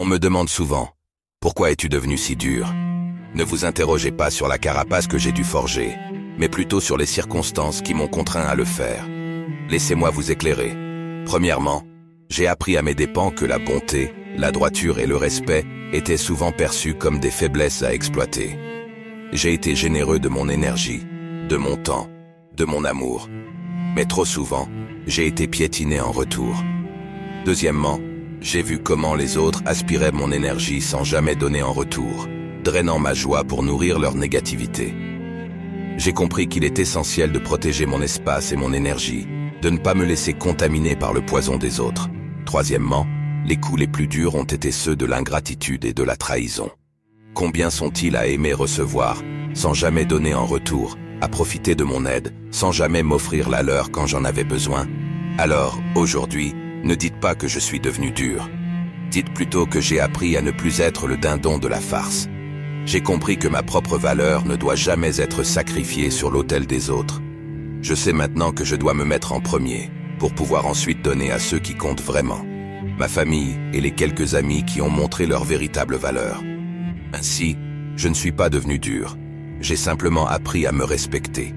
On me demande souvent, pourquoi es-tu devenu si dur? Ne vous interrogez pas sur la carapace que j'ai dû forger, mais plutôt sur les circonstances qui m'ont contraint à le faire. Laissez-moi vous éclairer. Premièrement, j'ai appris à mes dépens que la bonté, la droiture et le respect étaient souvent perçus comme des faiblesses à exploiter. J'ai été généreux de mon énergie, de mon temps, de mon amour. Mais trop souvent, j'ai été piétiné en retour. Deuxièmement, j'ai vu comment les autres aspiraient mon énergie sans jamais donner en retour, drainant ma joie pour nourrir leur négativité. J'ai compris qu'il est essentiel de protéger mon espace et mon énergie, de ne pas me laisser contaminer par le poison des autres. Troisièmement, les coups les plus durs ont été ceux de l'ingratitude et de la trahison. Combien sont-ils à aimer recevoir, sans jamais donner en retour, à profiter de mon aide, sans jamais m'offrir la leur quand j'en avais besoin? Alors, aujourd'hui, ne dites pas que je suis devenu dur. Dites plutôt que j'ai appris à ne plus être le dindon de la farce. J'ai compris que ma propre valeur ne doit jamais être sacrifiée sur l'autel des autres. Je sais maintenant que je dois me mettre en premier, pour pouvoir ensuite donner à ceux qui comptent vraiment. Ma famille et les quelques amis qui ont montré leur véritable valeur. Ainsi, je ne suis pas devenu dur. J'ai simplement appris à me respecter.